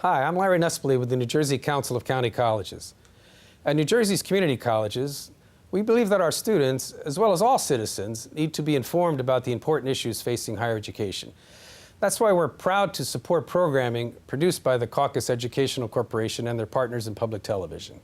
Hi, I'm Larry Nespoli with the New Jersey Council of County Colleges. At New Jersey's community colleges, we believe that our students, as well as all citizens, need to be informed about the important issues facing higher education. That's why we're proud to support programming produced by the Caucus Educational Corporation and their partners in public television.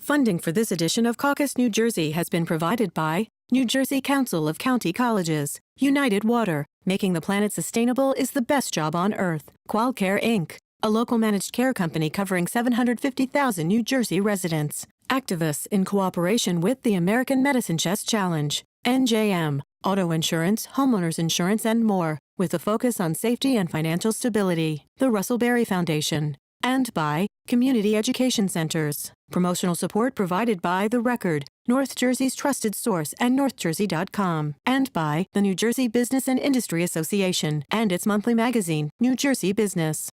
Funding for this edition of Caucus New Jersey has been provided by New Jersey Council of County Colleges, United Water, making the planet sustainable is the best job on earth, QualCare Inc., a local managed care company covering 750,000 New Jersey residents, activists in cooperation with the American Medicine Chest Challenge, NJM, auto insurance, homeowners insurance, and more, with a focus on safety and financial stability, the Russell Berry Foundation, and by Community Education Centers. Promotional support provided by The Record, North Jersey's trusted source, and NorthJersey.com, and by the New Jersey Business and Industry Association and its monthly magazine, New Jersey Business.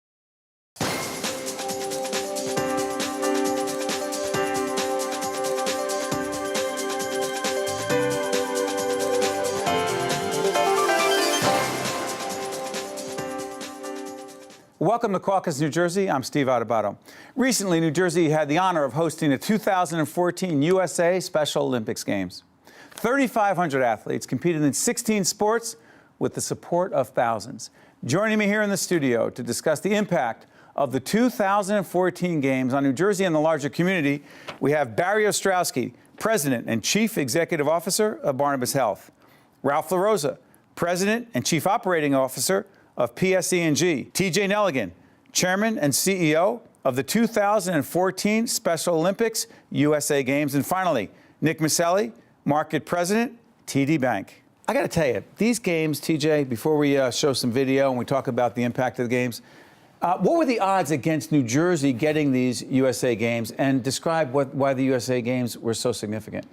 Welcome to Caucus, New Jersey. I'm Steve Adubato. Recently, New Jersey had the honor of hosting the 2014 USA Special Olympics Games. 3,500 athletes competed in 16 sports with the support of thousands. Joining me here in the studio to discuss the impact of the 2014 Games on New Jersey and the larger community, we have Barry Ostroswky, President and Chief Executive Officer of Barnabas Health, Ralph LaRossa, President and Chief Operating Officer of PSE&G, TJ Nelligan, Chairman and CEO of the 2014 Special Olympics USA Games, and finally, Nick Miceli, Market President, TD Bank. I got to tell you, these games, TJ, before we show some video and we talk about the impact of the games, what were the odds against New Jersey getting these USA Games, and describe why the USA Games were so significant?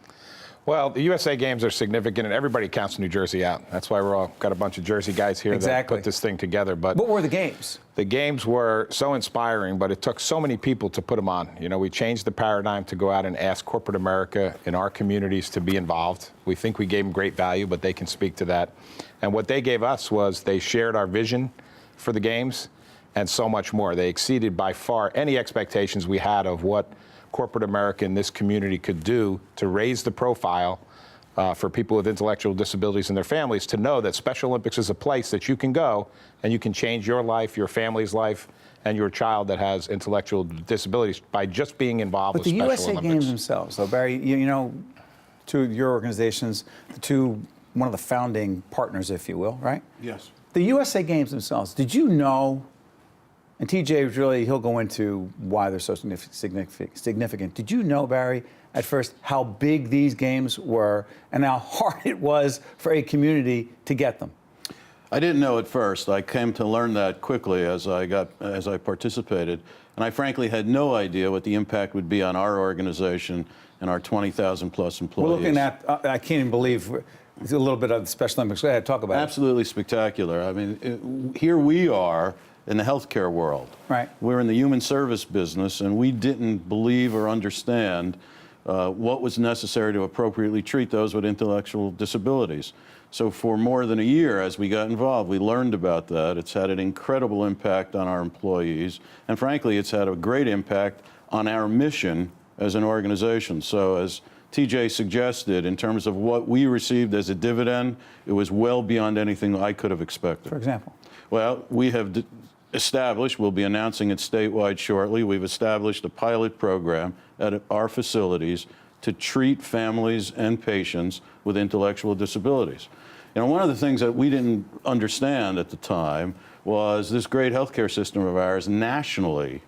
Well, the USA Games are significant, and everybody counts New Jersey out. That's why we're all got a bunch of Jersey guys here that put this thing together. But what were the games? The games were so inspiring, but it took so many people to put them on. You know, we changed the paradigm to go out and ask corporate America in our communities to be involved. We think we gave them great value, but they can speak to that. And what they gave us was they shared our vision for the games and so much more. They exceeded by far any expectations we had of what corporate America in this community could do to raise the profile for people with intellectual disabilities and their families, to know that Special Olympics is a place that you can go and you can change your life, your family's life, and your child that has intellectual disabilities by just being involved with Special Olympics. But the USA Games themselves, so Barry, you know, two of your organizations, one of the founding partners, if you will, right? Yes. The USA Games themselves, did you know, and TJ really, he'll go into why they're so significant. Did you know, Barry, at first, how big these games were and how hard it was for a community to get them? I didn't know at first. I came to learn that quickly as I participated, and I frankly had no idea what the impact would be on our organization and our 20,000 plus employees. We're looking at, I can't even believe, a little bit of the Special Olympics. Go ahead, talk about it. Absolutely spectacular. I mean, here we are in the healthcare world. Right. We're in the human service business, and we didn't believe or understand what was necessary to appropriately treat those with intellectual disabilities. So for more than a year, as we got involved, we learned about that. It's had an incredible impact on our employees, and frankly, it's had a great impact on our mission as an organization. So as TJ suggested, in terms of what we received as a dividend, it was well beyond anything I could have expected. For example? Well, we have established, we'll be announcing it statewide shortly, we've established a pilot program at our facilities to treat families and patients with intellectual disabilities. You know, one of the things that we didn't understand at the time was this great healthcare system of ours nationally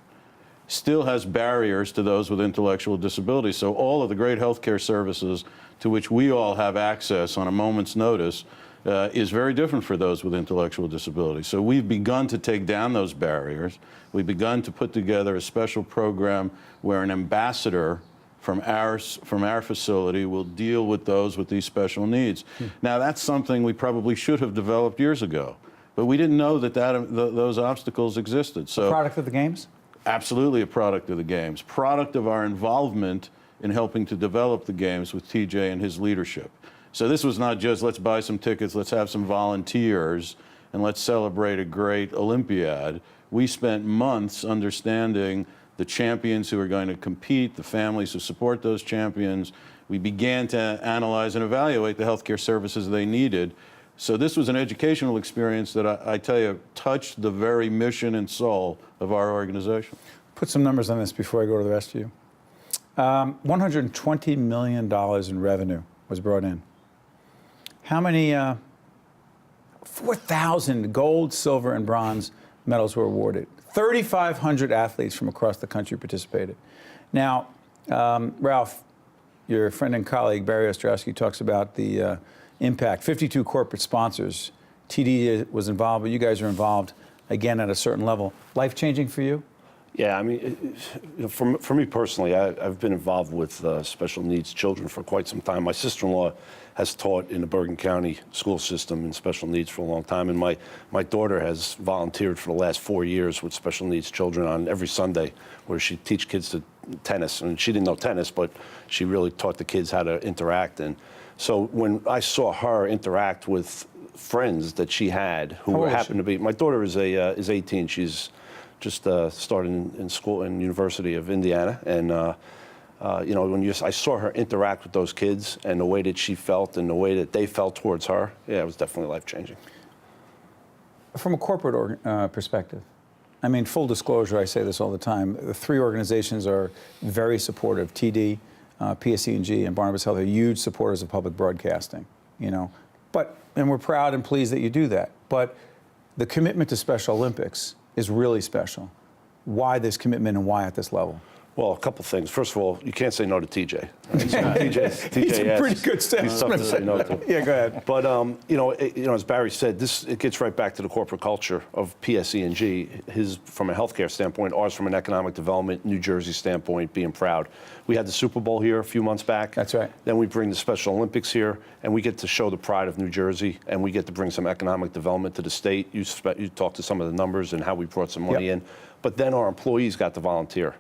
still has barriers to those with intellectual disabilities. So all of the great healthcare services to which we all have access on a moment's notice is very different for those with intellectual disabilities. So we've begun to take down those barriers. We've begun to put together a special program where an ambassador from our facility will deal with those with these special needs. Now, that's something we probably should have developed years ago, but we didn't know that those obstacles existed. So, a product of the games? Absolutely a product of the games. Product of our involvement in helping to develop the games with TJ and his leadership. So this was not just, let's buy some tickets, let's have some volunteers, and let's celebrate a great Olympiad. We spent months understanding the champions who are going to compete, the families who support those champions. We began to analyze and evaluate the healthcare services they needed. So this was an educational experience that I tell you touched the very mission and soul of our organization. Put some numbers on this before I go to the rest of you. $120 million in revenue was brought in. How many 4,000 gold, silver, and bronze medals were awarded. 3,500 athletes from across the country participated. Now, Ralph, your friend and colleague, Barry Ostroswky, talks about the impact. 52 corporate sponsors. TD was involved, but you guys are involved, again, at a certain level. Life-changing for you? Yeah, I mean, for me personally, I've been involved with special needs children for quite some time. My sister-in-law has taught in the Bergen County school system in special needs for a long time, and my daughter has volunteered for the last 4 years with special needs children on every Sunday, where she teach kids to tennis. And she didn't know tennis, but she really taught the kids how to interact. And so when I saw her interact with friends that she had who happened to be, my daughter is 18. She's just started in school in University of Indiana, and you know, I saw her interact with those kids and the way that she felt and the way that they felt towards her, yeah, it was definitely life-changing. From a corporate perspective, I mean, full disclosure, I say this all the time, the three organizations are very supportive. TD, PSE&G, and Barnabas Health are huge supporters of public broadcasting, you know. And we're proud and pleased that you do that. But the commitment to Special Olympics is really special. Why this commitment and why at this level? Well, a couple things. First of all, you can't say no to TJ. Right? So He's a pretty good salesman. He's tough to say no to. Yeah, go ahead. But you know, as Barry said, it gets right back to the corporate culture of PSE&G. His from a healthcare standpoint, ours from an economic development, New Jersey standpoint, being proud. We had the Super Bowl here a few months back. That's right. Then we bring the Special Olympics here, and we get to show the pride of New Jersey, and we get to bring some economic development to the state. You talked to some of the numbers and how we brought some money in, but then our employees got to volunteer.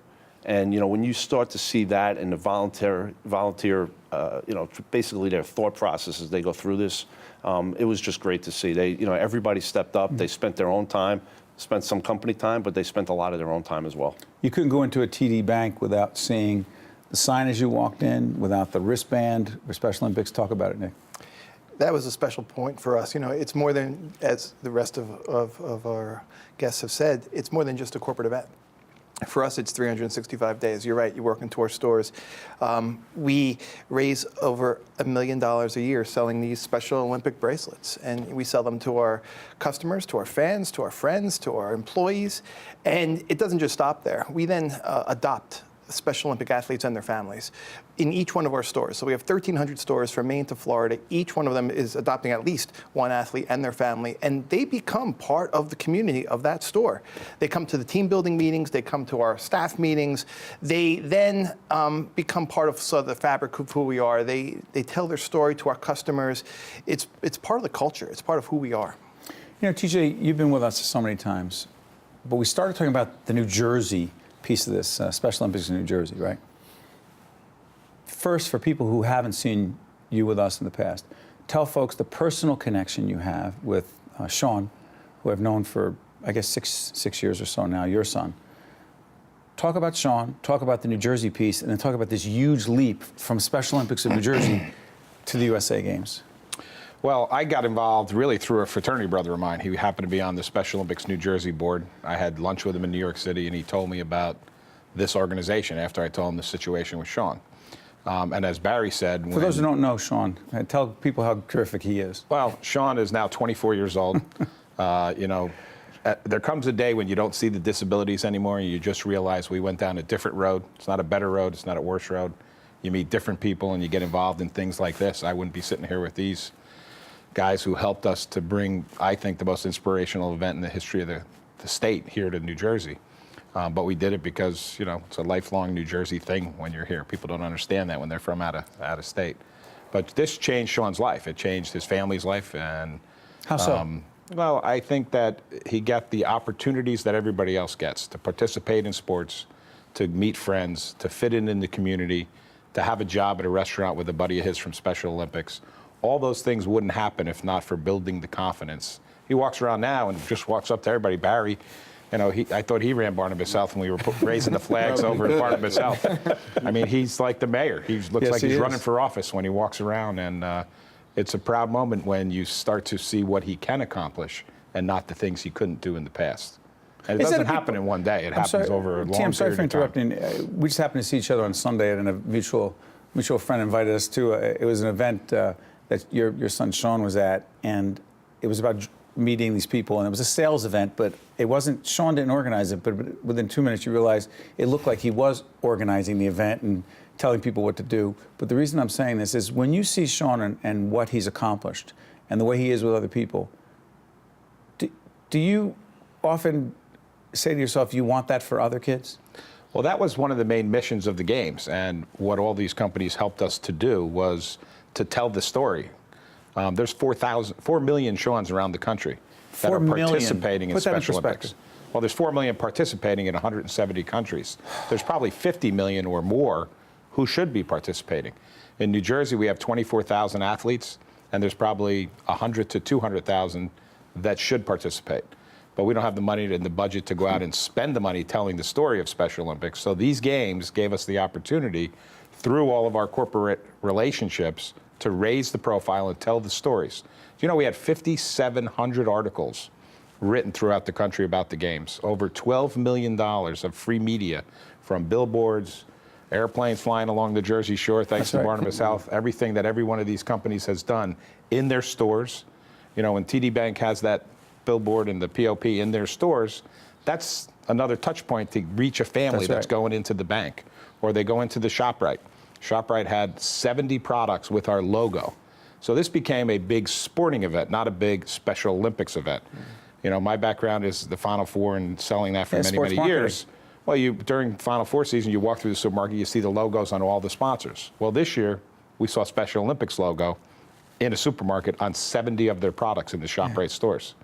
And you know, when you start to see that and the volunteer, you know, basically their thought process as they go through this, it was just great to see. You know, everybody stepped up. They spent their own time, spent some company time, but they spent a lot of their own time as well. You couldn't go into a TD Bank without seeing the sign as you walked in, without the wristband for Special Olympics. Talk about it, Nick. That was a special point for us. You know, it's more than, as the rest of our guests have said, it's more than just a corporate event. For us, it's 365 days. You're right, you work in tour stores. We raise over $1 million a year selling these Special Olympic bracelets. And we sell them to our customers, to our fans, to our friends, to our employees. And it doesn't just stop there. We then adopt Special Olympic athletes and their families in each one of our stores. So we have 1,300 stores from Maine to Florida. Each one of them is adopting at least one athlete and their family, and they become part of the community of that store. They come to the team building meetings, they come to our staff meetings, they then become part of the fabric of who we are. They tell their story to our customers. It's part of the culture, it's part of who we are. You know, TJ, you've been with us so many times, but we started talking about the New Jersey piece of this, Special Olympics in New Jersey, right? First, for people who haven't seen you with us in the past, tell folks the personal connection you have with Sean, who I've known for, I guess, six years or so now, your son. Talk about Sean, talk about the New Jersey piece, and then talk about this huge leap from Special Olympics in New Jersey to the USA Games. Well, I got involved really through a fraternity brother of mine. He happened to be on the Special Olympics New Jersey board. I had lunch with him in New York City, and he told me about this organization after I told him the situation with Sean. And as Barry said... For those who don't know Sean, tell people how terrific he is. Well, Sean is now 24 years old. You know, there comes a day when you don't see the disabilities anymore, and you just realize we went down a different road. It's not a better road. It's not a worse road. You meet different people, and you get involved in things like this. I wouldn't be sitting here with these guys who helped us to bring, I think, the most inspirational event in the history of the state here to New Jersey. But we did it because, you know, it's a lifelong New Jersey thing when you're here. People don't understand that when they're from out of state. But this changed Sean's life. It changed his family's life. And how so? Well, I think that he got the opportunities that everybody else gets to participate in sports, to meet friends, to fit in the community, to have a job at a restaurant with a buddy of his from Special Olympics. All those things wouldn't happen if not for building the confidence. He walks around now and just walks up to everybody. Barry You know, I thought he ran Barnabas South when we were raising the flags over at Barnabas South. I mean, he's like the mayor. He looks like he's running for office when he walks around, and it's a proud moment when you start to see what he can accomplish and not the things he couldn't do in the past. And it doesn't happen in one day. It happens over a long I'm sorry for period of time. interrupting. We just happened to see each other on Sunday, and a mutual friend invited us to. It was an event that your son Sean was at, and it was about meeting these people, and it was a sales event, but it wasn't. Sean didn't organize it, but within 2 minutes you realized it looked like he was organizing the event and telling people what to do. But the reason I'm saying this is when you see Sean and what he's accomplished and the way he is with other people, do you often say to yourself, you want that for other kids? Well, that was one of the main missions of the games, and what all these companies helped us to do was to tell the story. There's 4 million Seans around the country that are participating in Special Olympics. Well, there's 4 million participating in 170 countries. There's probably 50 million or more who should be participating. In New Jersey, we have 24,000 athletes, and there's probably 100 to 200,000 that should participate. But we don't have the money in the budget to go out and spend the money telling the story of Special Olympics. So these games gave us the opportunity, through all of our corporate relationships, to raise the profile and tell the stories. You know, we had 5,700 articles written throughout the country about the games. Over $12 million of free media, from billboards, airplanes flying along the Jersey Shore, thanks to Barnabas South, everything that every one of these companies has done in their stores. You know, when TD Bank has that billboard and the POP in their stores, that's another touch point to reach a family that's going into the bank, or they go into the ShopRite. ShopRite had 70 products with our logo. So this became a big sporting event, not a big Special Olympics event. You know, my background is the Final Four and selling that for many years. Well, during Final Four season, you walk through the supermarket, you see the logos on all the sponsors. Well, this year, we saw Special Olympics logo in a supermarket on 70 of their products in the ShopRite stores.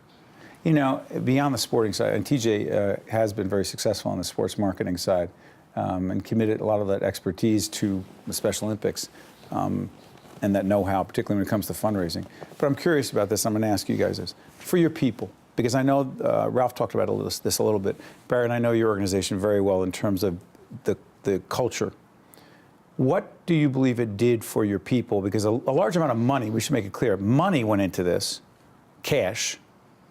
You know, beyond the sporting side, and TJ has been very successful on the sports marketing side, and committed a lot of that expertise to the Special Olympics and that know-how, particularly when it comes to fundraising. But I'm curious about this. I'm going to ask you guys this. For your people, because I know Ralph talked about this a little bit. Barry, and I know your organization very well in terms of the culture. What do you believe it did for your people? Because a large amount of money, we should make it clear, money went into this, cash,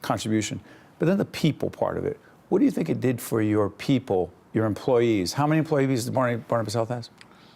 contribution, but then the people part of it. What do you think it did for your people, your employees? How many employees does Barnabas Health has?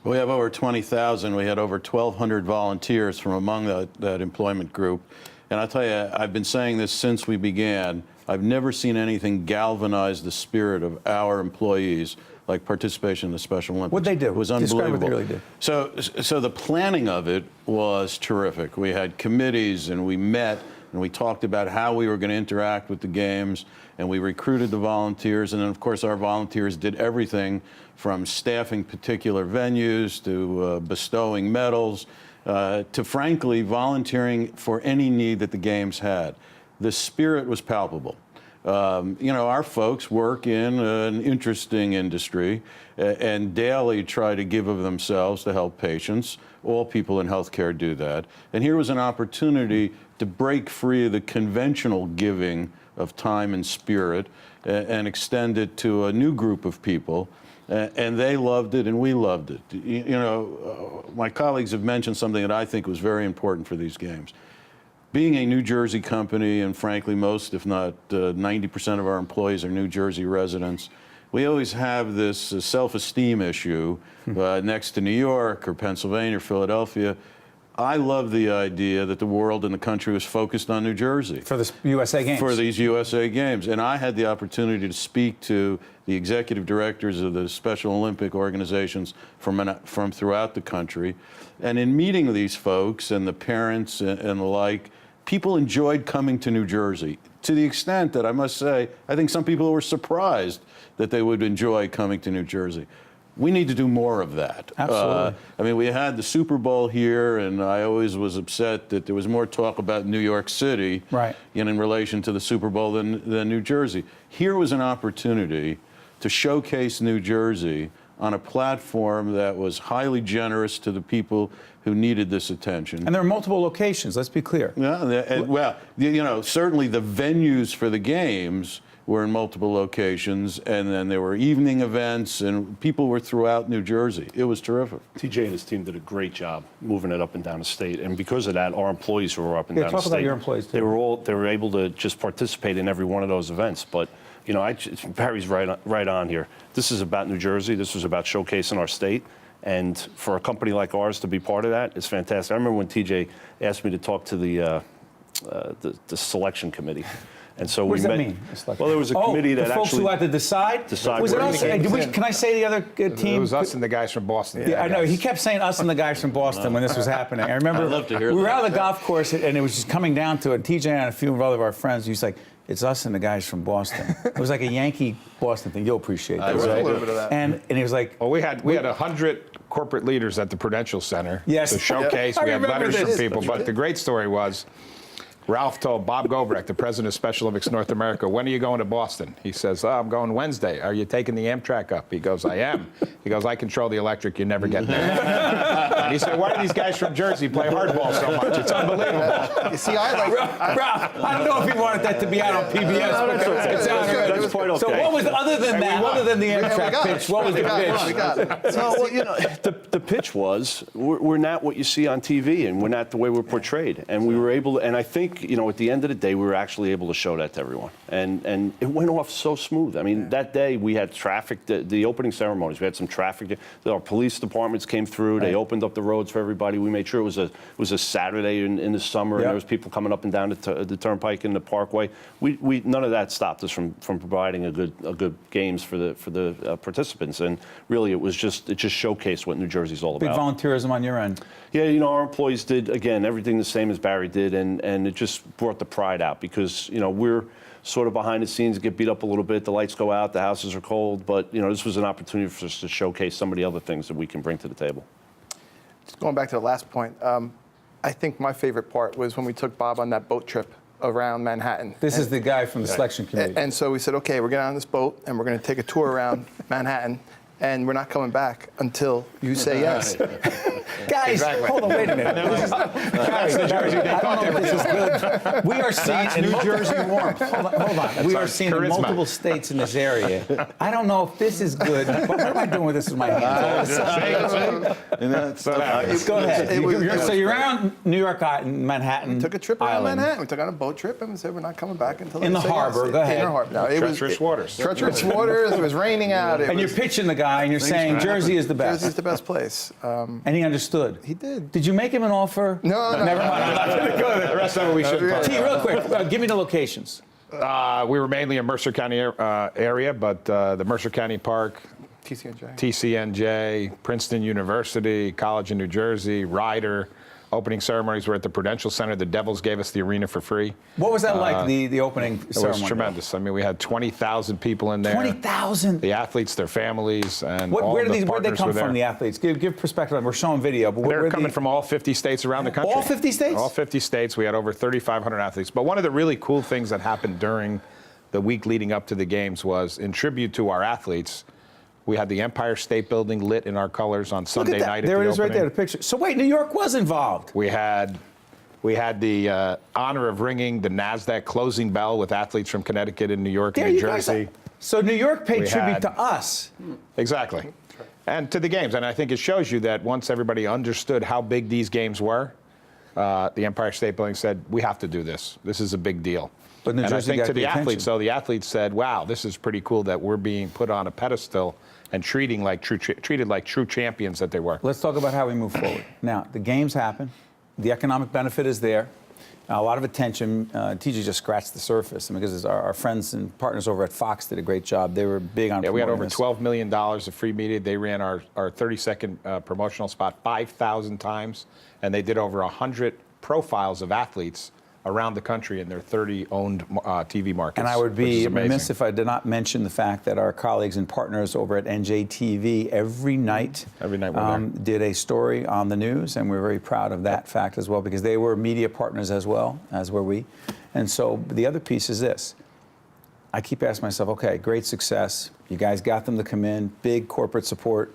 We have over 20,000. We had over 1,200 volunteers from among that employment group. And I'll tell you, I've been saying this since we began. I've never seen anything galvanize the spirit of our employees like participation in the Special Olympics. What'd they do? It was unbelievable. Describe what they really did. So the planning of it was terrific. We had committees, and we met, and we talked about how we were going to interact with the games, and we recruited the volunteers, and then of course our volunteers did everything from staffing particular venues to bestowing medals to frankly volunteering for any need that the games had. The spirit was palpable. You know, our folks work in an interesting industry and daily try to give of themselves to help patients. All people in healthcare do that. And here was an opportunity to break free of the conventional giving of time and spirit and extend it to a new group of people. And they loved it, and we loved it. You know, my colleagues have mentioned something that I think was very important for these games. Being a New Jersey company, and frankly, most, if not 90% of our employees are New Jersey residents, we always have this self-esteem issue next to New York or Pennsylvania or Philadelphia. I love the idea that the world and the country was focused on New Jersey. For the USA Games. For these USA Games. And I had the opportunity to speak to the executive directors of the Special Olympic organizations from throughout the country. And in meeting these folks and the parents and the like, people enjoyed coming to New Jersey, to the extent that I must say, I think some people were surprised that they would enjoy coming to New Jersey. We need to do more of that. Absolutely. I mean, we had the Super Bowl here, and I always was upset that there was more talk about New York City in relation to the Super Bowl than New Jersey. Here was an opportunity to showcase New Jersey on a platform that was highly generous to the people who needed this attention. And there are multiple locations, let's be clear. Yeah, well, you know, certainly the venues for the games were in multiple locations, and then there were evening events, and people were throughout New Jersey. It was terrific. TJ and his team did a great job moving it up and down the state, and because of that, our employees who were up and down the talk state, about your employees, too. they were able to just participate in every one of those events. But you know, Barry's right on here. This is about New Jersey. This was about showcasing our state. And for a company like ours to be part of that, it's fantastic. I remember when TJ asked me to talk to the selection committee. And so What does we that met. mean? Well, there was a committee that the folks actually who had to decide. Was it where us? the game Can I say the other team? It was us and the guys from Boston. Yeah, I know. He kept saying us and the guys from Boston when this was happening. I remember I'd love to hear we were that. out of the golf course, and it was just coming down to it. TJ and a few of our friends, he was like, it's us and the guys from Boston. It was like a Yankee-Boston thing. You'll appreciate that, was a right? little bit of that. And he was like, Well, we had 100 corporate leaders at the Prudential Center Yes. to showcase. I We had remember letters from this. people, but the great story was Ralph told Bob Gobrecht, the president of Special Olympics North America, when are you going to Boston? He says, I'm going Wednesday. Are you taking the Amtrak up? He goes, I am. He goes, I control the electric. You never get there. And he said, why do these guys from Jersey play hardball so much? It's unbelievable. You see, I like. Ralph, I don't know if he wanted that to be out on PBS. that's but okay. it's out That's here. good. That's quite okay. So what was, other than that, other than the Yeah, we Amtrak got pitch, it. what was the We pitch? got it. No, well, you know, the pitch was we're not what you see on TV, and we're not the way we're portrayed. And we were able to, and I think, you know, at the end of the day, we were actually able to show that to everyone. And it went off so smooth. I mean, that day we had traffic, the opening ceremonies, we had some traffic. Our police departments came through. They opened up the roads for everybody. We made sure it was a Saturday in the summer, and there was people coming up and down the turnpike and the parkway. We none of that stopped us from providing a good games for the participants. And really, it just showcased what New Jersey's all Big about. volunteerism on your end. Yeah, you know, our employees did, again, everything the same as Barry did, and it just brought the pride out because, you know, we're sort of behind the scenes, get beat up a little bit, the lights go out, the houses are cold, but, you know, this was an opportunity for us to showcase some of the other things that we can bring to the table. Just going back to the last point, I think my favorite part was when we took Bob on that boat trip around Manhattan. This is the guy from the selection committee. And so we said, okay, we're getting on this boat and we're going to take a tour around Manhattan, and we're not coming back until you say yes. Guys, hold on, wait a minute. Guys, I don't know if this is good. We are seeing in New Jersey warmth. Hold on. We are seeing in charisma. multiple states in this area. I don't know if this is good. What am I doing with this with my hands? Go ahead. So you're around New York, Manhattan. Took a trip around Island. Manhattan. We took on a boat trip and we said we're not coming back until In they the say harbor. yes. Go ahead. In the harbor. No, Treacherous waters. Treacherous waters. It was raining out. And you're pitching the guy, and you're saying Jersey is the best. Jersey's the best place. And he understood. He did. Did you make him an offer? No. Never mind. I'm not going to go there. The rest of it we should T, real quick, give me the locations. We were mainly in Mercer County area, but the Mercer County Park, TC&J. TCNJ, Princeton University, College in New Jersey, Ryder. Opening ceremonies were at the Prudential Center. The Devils gave us the arena for free. What was that like, the opening It ceremony? was tremendous. I mean, we had 20,000 people in there. 20,000? The athletes, their families, and Where all did the they partners come were there. from, the athletes? Give perspective. We're showing video, but They're coming from all 50 states around the country. All 50 states? All 50 states. We had over 3,500 athletes. But one of the really cool things that happened during the week leading up to the games was, in tribute to our athletes, we had the Empire State Building lit in our colors on Sunday night. There at it the is, right opening. there, the picture. So wait, New York was involved. We had the honor of ringing the NASDAQ closing bell with athletes from Connecticut and New York and New Jersey. So New York paid We tribute had- to us. Exactly. And to the games. And I think it shows you that once everybody understood how big these games were, the Empire State Building said, we have to do this. This is a big deal. But New and Jersey I think got to the the athletes, attention. though, the athletes said, wow, this is pretty cool that we're being put on a pedestal and treated like true champions that they were. Let's talk about how we move forward. Now, the games happen. The economic benefit is there. A lot of attention. TJ just scratched the surface because our friends and partners over at Fox did a great job. They were big on Yeah, we had promoting over this. $12 million of free media. They ran our 30-second promotional spot 5,000 times, and they did over 100 profiles of athletes around the country in their 30 owned TV markets. And I would which be is amazing. remiss if I did not mention the fact that our colleagues and partners over at NJTV every night Every night we're there. did a story on the news, and we're very proud of that fact as well, because they were media partners as well, as were we. And so the other piece is this. I keep asking myself, okay, great success. You guys got them to come in, big corporate support.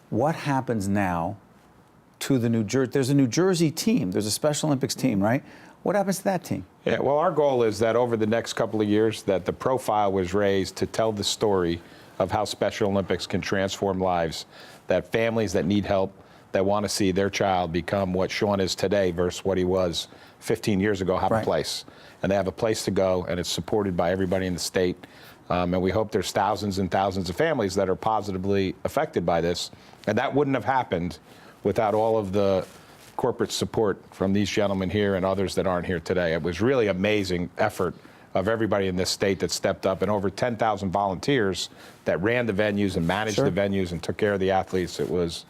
What happens now to the New Jersey? There's a New Jersey team. There's a Special Olympics team, right? What happens to that team? Yeah, well, our goal is that over the next couple of years that the profile was raised to tell the story of how Special Olympics can transform lives, that families that need help, that want to see their child become what Sean is today versus what he was 15 years ago, have a place. And they have a place to go, and it's supported by everybody in the state. And we hope there's thousands and thousands of families that are positively affected by this. And that wouldn't have happened without all of the corporate support from these gentlemen here and others that aren't here today. It was really amazing effort of everybody in this state that stepped up, and over 10,000 volunteers that ran the venues and managed the venues and took care of the athletes. It was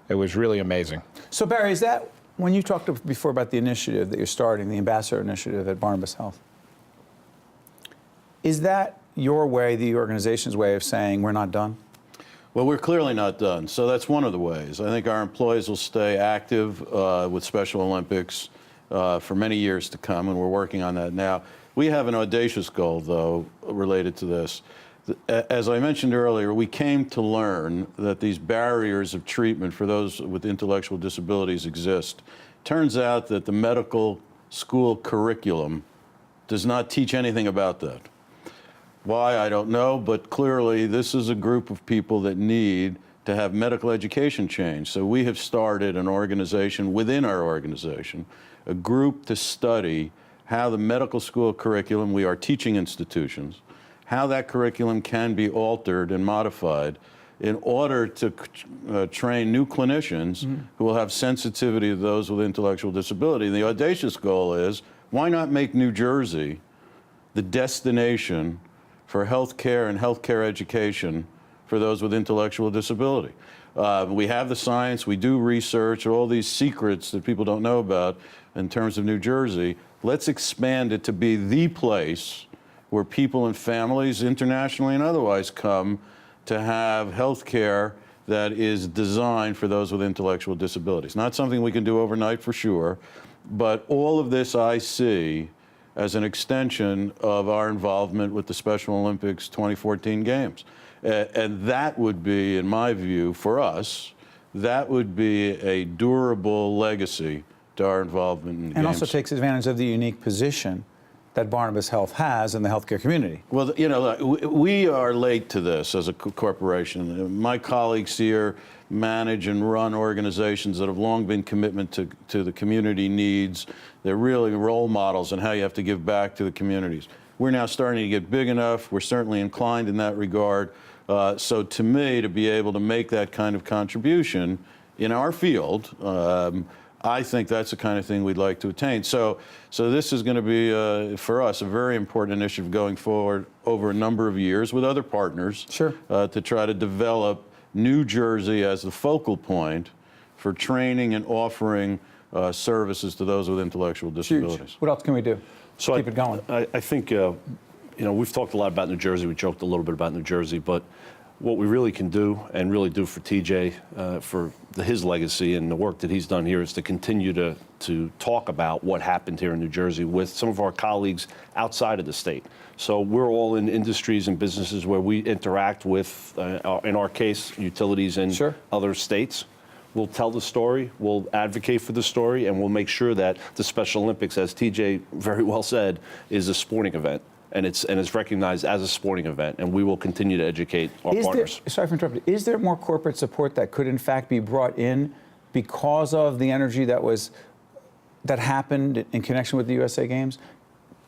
really amazing. So Barry, is that, when you talked before about the initiative that you're starting, the Ambassador Initiative at Barnabas Health, is that your way, the organization's way of saying we're not done? Well, we're clearly not done, so that's one of the ways. I think our employees will stay active with Special Olympics for many years to come, and we're working on that now. We have an audacious goal, though, related to this. As I mentioned earlier, we came to learn that these barriers of treatment for those with intellectual disabilities exist. Turns out that the medical school curriculum does not teach anything about that. Why, I don't know, but clearly this is a group of people that need to have medical education change. So we have started an organization within our organization, a group to study how the medical school curriculum, we are teaching institutions, how that curriculum can be altered and modified in order to train new clinicians who will have sensitivity to those with intellectual disability. And the audacious goal is, why not make New Jersey the destination for health care and healthcare education for those with intellectual disability? We have the science, we do research, all these secrets that people don't know about in terms of New Jersey. Let's expand it to be the place where people and families, internationally and otherwise, come to have health care that is designed for those with intellectual disabilities. Not something we can do overnight for sure, but all of this I see as an extension of our involvement with the Special Olympics 2014 Games. And that would be, in my view, for us, that would be a durable legacy to our involvement in the Games. And also takes advantage of the unique position that Barnabas Health has in the healthcare community. Well, you know, we are late to this as a corporation. My colleagues here manage and run organizations that have long been commitment to the community needs. They're really role models on how you have to give back to the communities. We're now starting to get big enough. We're certainly inclined in that regard. So to me, to be able to make that kind of contribution in our field, I think that's the kind of thing we'd like to attain. So this is going to be, for us, a very important initiative going forward over a number of years with other partners to try to develop New Jersey as the focal point for training and offering services to those with intellectual disabilities. Huge. What else can we do? So Keep it going. I think, you know, we've talked a lot about New Jersey. We joked a little bit about New Jersey, but what we really can do and really do for TJ, for his legacy and the work that he's done here, is to continue to talk about what happened here in New Jersey with some of our colleagues outside of the state. So we're all in industries and businesses where we interact with, in our case, utilities in other states. We'll tell the story, we'll advocate for the story, and we'll make sure that the Special Olympics, as TJ very well said, is a sporting event. And it's recognized as a sporting event, and we will continue to educate our partners. Sorry for interrupting. Is there more corporate support that could, in fact, be brought in because of the energy that happened in connection with the USA Games?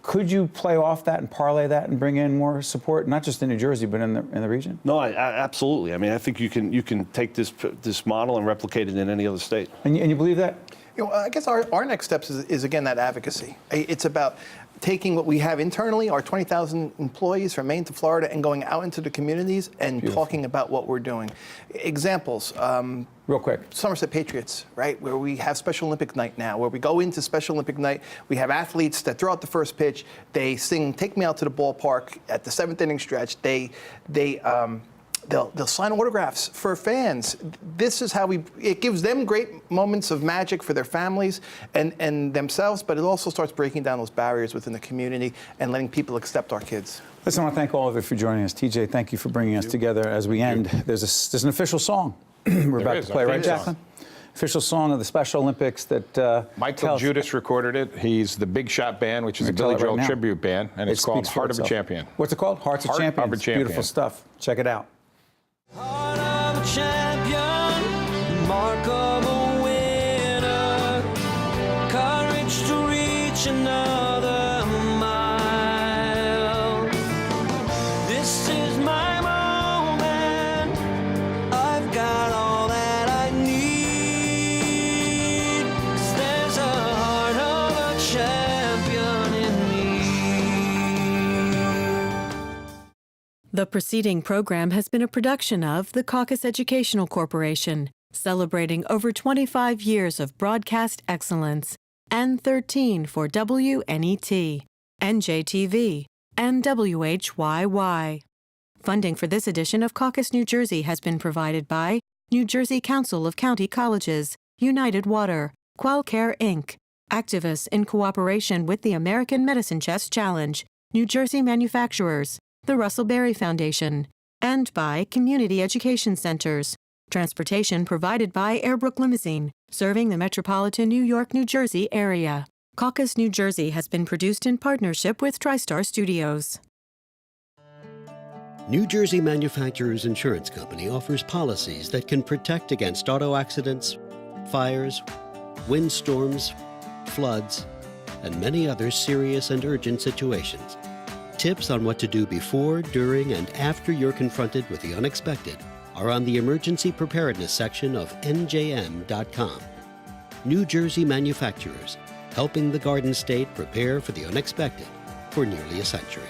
Could you play off that and parlay that and bring in more support, not just in New Jersey, but in the region? No, absolutely. I mean, I think you can take this model and replicate it in any other state. And you believe that? You know, I guess our next steps is again that advocacy. It's about taking what we have internally, our 20,000 employees from Maine to Florida, and going out into the communities and talking about what we're doing. Examples. Real quick. Somerset Patriots, right, where we have Special Olympic night now, where we go into Special Olympic night, we have athletes that throw out the first pitch, they sing "Take Me Out to the Ballpark" at the 7th inning stretch, They'll sign autographs for fans. This is how it gives them great moments of magic for their families and themselves, but it also starts breaking down those barriers within the community and letting people accept our kids. Listen, I want to thank all of you for joining us. TJ, thank you for bringing us together. As we end, there's an official song we're about to play, right, Jacqueline? official song of the Special Olympics that Michael Judas recorded it. He's the Big Shot Band, which is a Billy Joel tribute band, and it's called Heart of a Champion. What's it called? Hearts of Champions. Of a Champion. Beautiful stuff. Check it out. Heart of a champion, mark of a winner, courage to reach another mile. This is my moment, I've got all that I need, 'cause there's a heart of a champion in me. The preceding program has been a production of the Caucus Educational Corporation, celebrating over 25 years of broadcast excellence, and 13 for WNET, NJTV, and WHYY. Funding for this edition of Caucus New Jersey has been provided by New Jersey Council of County Colleges, United Water, Qualcare Inc., activists in cooperation with the American Medicine Chest Challenge, New Jersey Manufacturers, the Russell Berry Foundation, and by Community Education Centers. Transportation provided by Airbrook Limousine, serving the metropolitan New York, New Jersey area. Caucus New Jersey has been produced in partnership with TriStar Studios. New Jersey Manufacturers Insurance Company offers policies that can protect against auto accidents, fires, windstorms, floods, and many other serious and urgent situations. Tips on what to do before, during, and after you're confronted with the unexpected are on the emergency preparedness section of njm.com. New Jersey Manufacturers, helping the Garden State prepare for the unexpected for nearly a century.